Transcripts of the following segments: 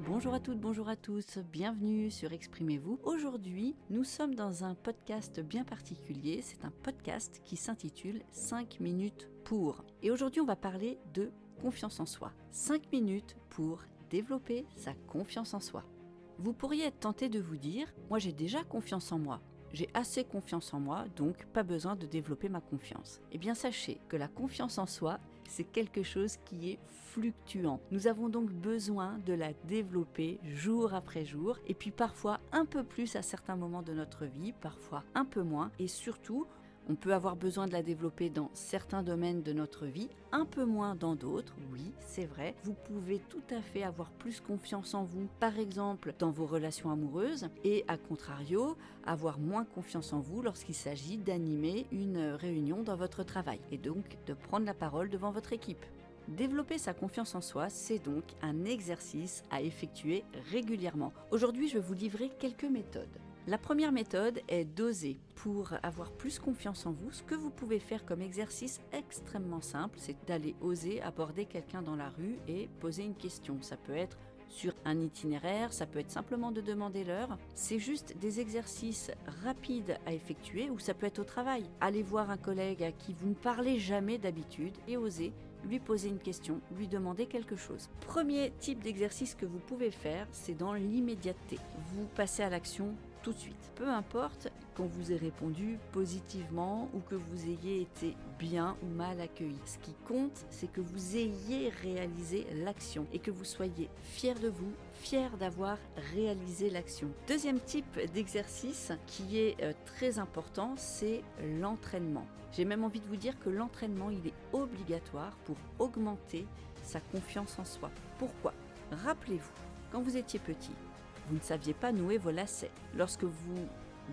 Bonjour à toutes, bonjour à tous, bienvenue sur Exprimez-vous. Aujourd'hui, nous sommes dans un podcast bien particulier, c'est un podcast qui s'intitule 5 minutes pour. Et aujourd'hui, on va parler de confiance en soi. 5 minutes pour développer sa confiance en soi. Vous pourriez être tenté de vous dire, moi j'ai déjà confiance en moi. J'ai assez confiance en moi, donc pas besoin de développer ma confiance. Eh bien sachez que la confiance en soi, c'est quelque chose qui est fluctuant. Nous avons donc besoin de la développer jour après jour, et puis parfois un peu plus à certains moments de notre vie, parfois un peu moins, et surtout, on peut avoir besoin de la développer dans certains domaines de notre vie, un peu moins dans d'autres, oui, c'est vrai. Vous pouvez tout à fait avoir plus confiance en vous, par exemple dans vos relations amoureuses, et à contrario, avoir moins confiance en vous lorsqu'il s'agit d'animer une réunion dans votre travail, et donc de prendre la parole devant votre équipe. Développer sa confiance en soi, c'est donc un exercice à effectuer régulièrement. Aujourd'hui, je vais vous livrer quelques méthodes. La première méthode est d'oser. Pour avoir plus confiance en vous, ce que vous pouvez faire comme exercice extrêmement simple, c'est d'aller oser aborder quelqu'un dans la rue et poser une question. Ça peut être sur un itinéraire, ça peut être simplement de demander l'heure. C'est juste des exercices rapides à effectuer ou ça peut être au travail. Allez voir un collègue à qui vous ne parlez jamais d'habitude et osez lui poser une question, lui demander quelque chose. Premier type d'exercice que vous pouvez faire, c'est dans l'immédiateté. Vous passez à l'action tout de suite. Peu importe qu'on vous ait répondu positivement ou que vous ayez été bien ou mal accueilli. Ce qui compte, c'est que vous ayez réalisé l'action et que vous soyez fiers de vous, fiers d'avoir réalisé l'action. Deuxième type d'exercice qui est très important, c'est l'entraînement. J'ai même envie de vous dire que l'entraînement, il est obligatoire pour augmenter sa confiance en soi. Pourquoi ? Rappelez-vous, quand vous étiez petit, vous ne saviez pas nouer vos lacets. Lorsque vous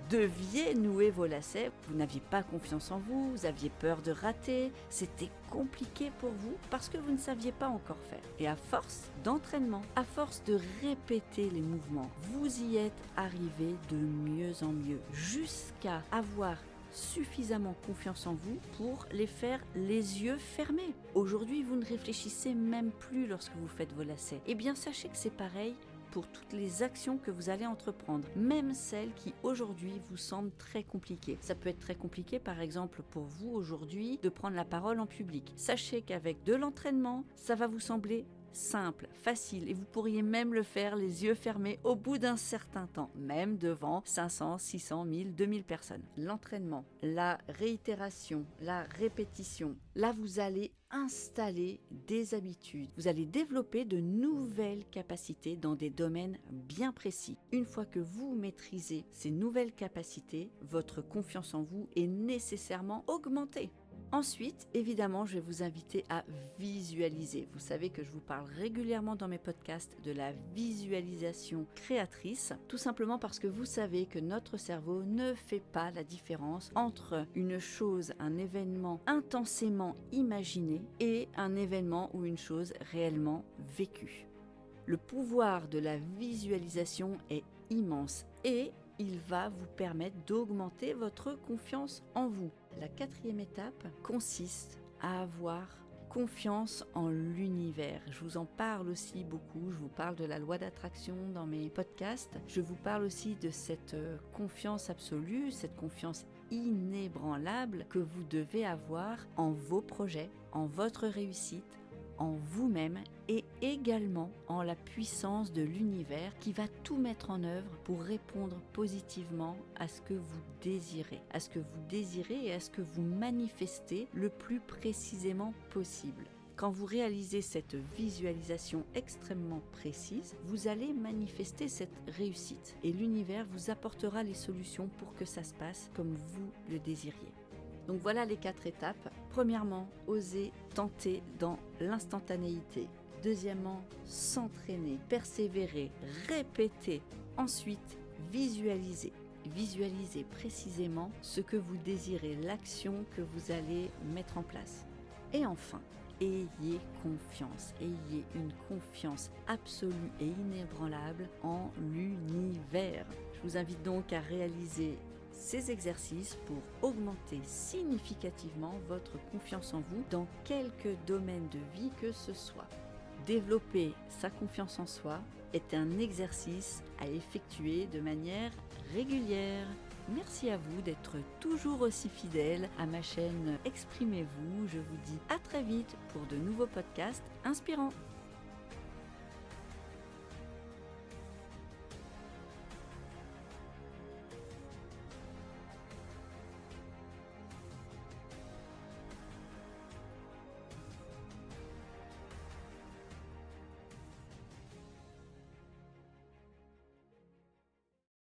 deviez nouer vos lacets, vous n'aviez pas confiance en vous, vous aviez peur de rater, c'était compliqué pour vous parce que vous ne saviez pas encore faire. Et à force d'entraînement, à force de répéter les mouvements, vous y êtes arrivé de mieux en mieux, jusqu'à avoir suffisamment confiance en vous pour les faire les yeux fermés. Aujourd'hui, vous ne réfléchissez même plus lorsque vous faites vos lacets. Eh bien, sachez que c'est pareil pour toutes les actions que vous allez entreprendre, même celles qui aujourd'hui vous semblent très compliquées. Ça peut être très compliqué par exemple pour vous aujourd'hui de prendre la parole en public. Sachez qu'avec de l'entraînement, ça va vous sembler simple, facile et vous pourriez même le faire les yeux fermés au bout d'un certain temps, même devant 500, 600, 1000, 2000 personnes. L'entraînement, la réitération, la répétition, là vous allez installer des habitudes. Vous allez développer de nouvelles capacités dans des domaines bien précis. Une fois que vous maîtrisez ces nouvelles capacités, votre confiance en vous est nécessairement augmentée. Ensuite, évidemment, je vais vous inviter à visualiser. Vous savez que je vous parle régulièrement dans mes podcasts de la visualisation créatrice, tout simplement parce que vous savez que notre cerveau ne fait pas la différence entre une chose, un événement intensément imaginé et un événement ou une chose réellement vécue. Le pouvoir de la visualisation est immense et il va vous permettre d'augmenter votre confiance en vous. La quatrième étape consiste à avoir confiance en l'univers. Je vous en parle aussi beaucoup, je vous parle de la loi d'attraction dans mes podcasts. Je vous parle aussi de cette confiance absolue, cette confiance inébranlable que vous devez avoir en vos projets, en votre réussite, en vous-même et également en la puissance de l'univers qui va tout mettre en œuvre pour répondre positivement à ce que vous désirez, et à ce que vous manifestez le plus précisément possible. Quand vous réalisez cette visualisation extrêmement précise, vous allez manifester cette réussite et l'univers vous apportera les solutions pour que ça se passe comme vous le désiriez. Donc voilà les 4 étapes. Premièrement, oser tenter dans l'instantanéité. Deuxièmement, s'entraîner, persévérer, répéter. Ensuite, visualiser. Visualisez précisément ce que vous désirez, l'action que vous allez mettre en place. Et enfin, ayez confiance, ayez une confiance absolue et inébranlable en l'univers. Je vous invite donc à réaliser ces exercices pour augmenter significativement votre confiance en vous dans quelque domaine de vie que ce soit. Développer sa confiance en soi est un exercice à effectuer de manière régulière. Merci à vous d'être toujours aussi fidèles à ma chaîne Exprimez-vous. Je vous dis à très vite pour de nouveaux podcasts inspirants.